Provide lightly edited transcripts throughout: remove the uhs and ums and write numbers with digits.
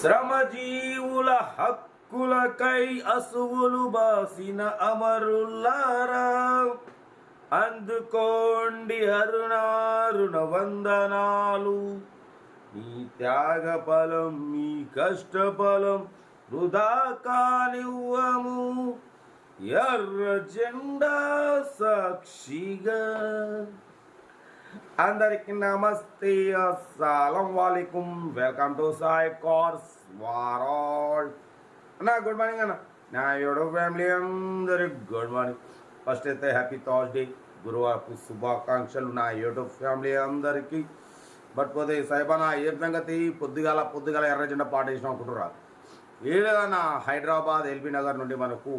శ్రమజీవుల హక్కులకై అసువులు బాసిన అమరులారా, అందుకోండి అరుణారుణ వందనాలు. మీ త్యాగ ఫలం, మీ కష్ట ఫలం వృధా కానివ్వము. ఎర్ర జెండా సాక్షిగా. అందరికి నమస్తే, అస్సలం వాలేకుం. వెల్కమ్ టు సాయి కార్స్ వారాల్. అన్న గుడ్ మార్నింగ్ అన్న. నా యూట్యూబ్ ఫ్యామిలీ అందరికి గుడ్ మార్నింగ్. ఫస్ట్ అయితే హ్యాపీ థర్స్డే, గురువారపు శుభాకాంక్షలు నా యూట్యూబ్ ఫ్యామిలీ అందరికీ. బట్ పోతే సాయిబానా ఏ సంగతి పొద్దుగాల ఎర్ర జెండా పాట వేసినాం అనుకుంటురా. ఏదన్నా హైదరాబాద్ ఎల్బీ నగర్ నుండి మనకు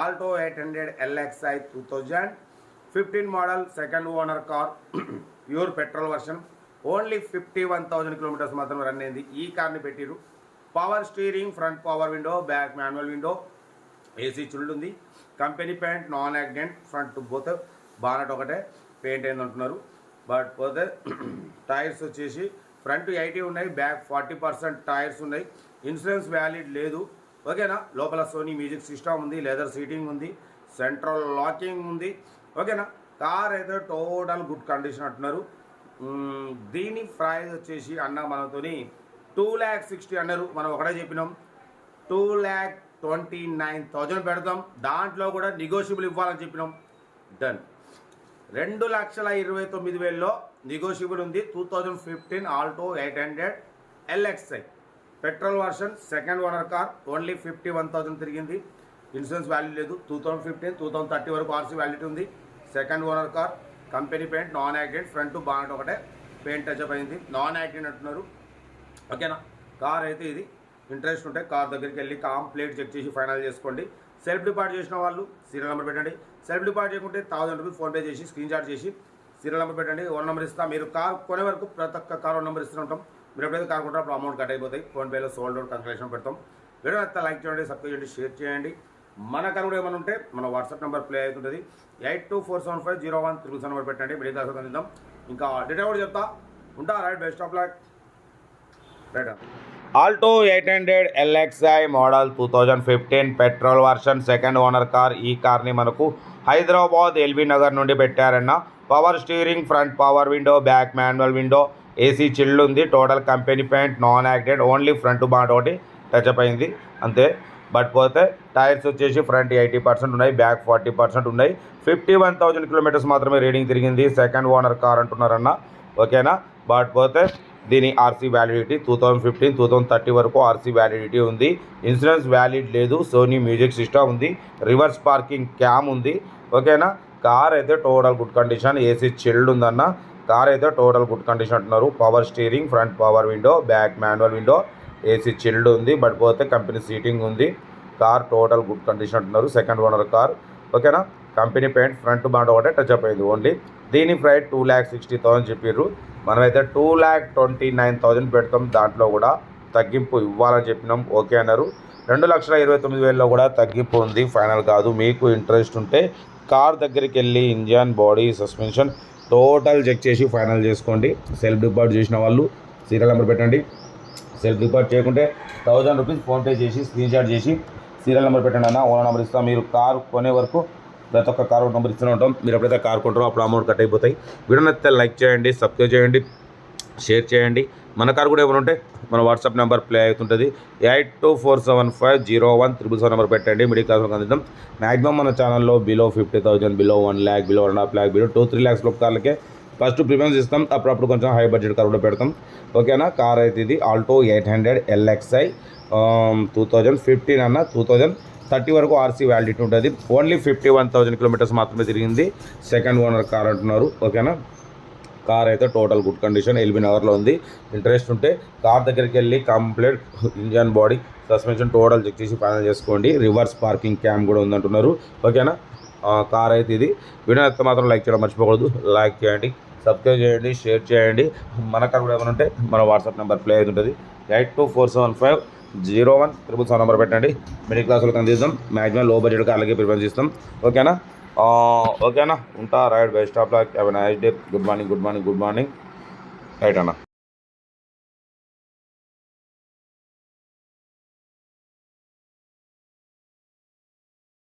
Alto 800 LXi 2015 model second owner car, pure petrol version, only 51,000 kilometres మాత్రం రన్ అయింది. ఈ కార్ని పెట్టిరు. Power steering, front power window, back manual window, AC chilled ఉంది. Company paint, non accident. Front పోతే బానట్ ఒకటే పెయింట్ అయింది అంటున్నారు. బట్ పోతే టైర్స్ వచ్చేసి ఫ్రంట్ 80 ఉన్నాయి, బ్యాక్ 40% టైర్స్ ఉన్నాయి. ఇన్సూరెన్స్ వ్యాలిడ్ లేదు. ఓకేనా. లోపల సోనీ మ్యూజిక్ సిస్టమ్ ఉంది, లెదర్ సీటింగ్ ఉంది, సెంట్రల్ లాకింగ్ ఉంది. ఓకేనా. కార్ అయితే టోటల్ గుడ్ కండిషన్ అంటున్నారు. దీని ప్రైస్ వచ్చేసి అన్న మనతోని 2,60,000 అన్నారు. మనం ఒకటే చెప్పినాం 2,29,000 పెడతాం. దాంట్లో కూడా నెగోషియబుల్ ఇవ్వాలని చెప్పినాం. డన్. 2,29,000లో నెగోషియబుల్ ఉంది. 2015 Alto 800 LXi petrol version, second owner car, only 51,000 తిరిగింది. ఇన్సూరెన్స్ వాల్యూ లేదు. 2015 2030 వరకు ఆర్సీ వ్యాలిటీ ఉంది. Second owner car, company paint, non accident. Front bonnet ఒకటే పెయింట్ టచ్అప్ అయింది. నాన్ యాక్సిడెంట్ అంటున్నారు. ఓకేనా. కార్ అయితే ఇది. ఇంట్రెస్ట్ ఉంటే కార్ దగ్గరికి వెళ్ళి కంప్లీట్ చెక్ చేసి ఫైనల్ చేసుకోండి. సెల్ఫ్ డిపార్ట్ చేసిన వాళ్ళు సీరియల్ నెంబర్ పెట్టండి. సెల్ఫ్ డిపార్ట్ చేయకుంటే 1,000 రూపీస్ ఫోన్పే చేసి స్క్రీన్ షాట్ చేసి సీరియల్ నెంబర్ పెట్టండి. ఓన్ నెంబర్ ఇస్తా. మీరు కార్ కొనే వరకు ప్రతి ఒక్క కార్ ఓన్ నెంబర్ ఇస్తూ ఉంటాం. మీరు ఎప్పుడైతే కార్ కొంటారో అప్పుడు అమౌంట్ కట్ అయిపోతాయి. ఫోన్పేలో సోల్డ్ అవుట్ కంక్లూషన్ పెడతాం. వీడియో అంతా లైక్ చేయండి, సబ్స్క్రైబ్ చేయండి, షేర్ చేయండి. మన కార్ కూడా ఏమైనా ఉంటే మన వాట్సాప్ నెంబర్ ప్లే అవుతుంటుంది. 82475013 నెంబర్ పెట్టండి. మీరు దాకా అందిద్దాం. ఇంకా డీటెయిల్ కూడా చెప్తా ఉంటా. Right, best of luck. Right. Alto 800 LXi model 2015 petrol version, second owner car. ఈ కార్ని మనకు హైదరాబాద్ ఎల్బీ నగర్ నుండి పెట్టారన్న. Power steering, front power window, back manual window, AC chilled ఉంది. Total company paint, non accident. Only front బాట్ ఒకటి touch up అయింది అంతే. బట్ పోతే టైర్స్ వచ్చేసి ఫ్రంట్ 80% ఉన్నాయి, బ్యాక్ 40% ఉన్నాయి. 51,000 కిలోమీటర్స్ మాత్రమే రీడింగ్ తిరిగింది. సెకండ్ ఓనర్ కార్ అంటున్నారన్న. ఓకేనా. బట్ పోతే దీని ఆర్సీ వ్యాలిడిటీ 2015 2030 వరకు ఆర్సీ వ్యాలిడిటీ ఉంది. ఇన్సూరెన్స్ వ్యాలిడ్ లేదు. సోనీ మ్యూజిక్ సిస్టమ్ ఉంది. రివర్స్ పార్కింగ్ క్యామ్ ఉంది. ఓకేనా. కార్ అయితే total good condition. AC chilled ఉందన్న. కార్ అయితే టోటల్ గుడ్ కండిషన్ అంటున్నారు. Power steering, front power window, back manual window, AC chilled ఉంది. బట్ పోతే కంపెనీ సీటింగ్ ఉంది. కార్ టోటల్ గుడ్ కండిషన్ అంటున్నారు. Second owner car. ఓకేనా. కంపెనీ పెయింట్, ఫ్రంట్ బాండ్ ఒకటే touch up అయింది ఓన్లీ. దీని ప్రైస్ 2,60,000 చెప్పారు. మనమైతే 2,29,000 పెడతాం. దాంట్లో కూడా తగ్గింపు ఇవ్వాలని చెప్పినాం. ఓకే అన్నారు. 2,29,000లో కూడా తగ్గింపు ఉంది. ఫైనల్ కాదు. మీకు ఇంట్రెస్ట్ ఉంటే కార్ దగ్గరికి వెళ్ళి engine, body, suspension total check చేసి ఫైనల్ చేసుకోండి. సెల్ఫ్ డిపార్ట్ చేసిన వాళ్ళు సీరియల్ నెంబర్ పెట్టండి. సెల్ఫ్ డిపార్ట్ చేయకుంటే 1,000 రూపీస్ ఫోన్పే చేసి స్క్రీన్ షాట్ చేసి సీరియల్ నెంబర్ పెట్టండి అన్న. ఓనర్ నెంబర్ ఇస్తాం. మీరు కార్ కొనే వరకు ప్రతి ఒక్క కార్ నెంబర్ ఇస్తూనే ఉంటాం. మీరు ఎప్పుడైతే కార్ కొంటారో అప్పుడు అమౌంట్ కట్ అయిపోతాయి. వీడియో నచ్చితే లైక్ చేయండి, సబ్స్క్రైబ్ చేయండి, షేర్ చేయండి. మన కార్ కూడా ఏమైనా ఉంటే మన వాట్సాప్ నెంబర్ ప్లే అవుతుంటుంది. 82475013 నెంబర్ పెట్టండి. Middle class అందిద్దాం. మ్యాక్సిమం మన ఛానల్లో below 50,000, below 1 lakh, below 1.5 lakh, below 2-3 lakhs లోపు కార్లకే ఫస్ట్ ప్రిఫరెన్స్ ఇస్తాం. అప్పుడప్పుడు కొంచెం హై బడ్జెట్ కార్ కూడా పెడతాం. ఓకేనా. కార్ అయితే ఇది ఆల్టో 800 LXi 2015 అన్న. 2030 వరకు ఆర్సీ వ్యాలిడిటీ ఉంటుంది. ఓన్లీ 51,000 కిలోమీటర్స్ మాత్రమే తిరిగింది. సెకండ్ ఓనర్ కార్ అంటున్నారు. ఓకేనా. కార్ అయితే టోటల్ గుడ్ కండిషన్. ఎల్బీ నగర్లో ఉంది. ఇంట్రెస్ట్ ఉంటే కార్ దగ్గరికి వెళ్ళి complete engine, body, suspension total check చేసి ఫైనల్ చేసుకోండి. రివర్స్ పార్కింగ్ క్యామ్ కూడా ఉందంటున్నారు. ఓకేనా. కార్ అయితే ఇది. వీడియో అయితే మాత్రం లైక్ చేయడం మర్చిపోకూడదు. లైక్ చేయండి, సబ్స్క్రైబ్ చేయండి, షేర్ చేయండి. మన కార్ కూడా ఏమైనా ఉంటే మన వాట్సాప్ నెంబర్ ప్లే అవుతుంటుంది. 82475013 నెంబర్ పెట్టండి. మిడిల్ క్లాస్ వాళ్ళకి అందిస్తాం. మ్యాక్సిమం లో బడ్జెట్ కార్లకే ప్రిఫరెన్స్ ఇస్తాం. ఓకేనా. ఓకేనా. ఉంటా. Right, best of luck. Have a nice day. Good morning. Right అన్న.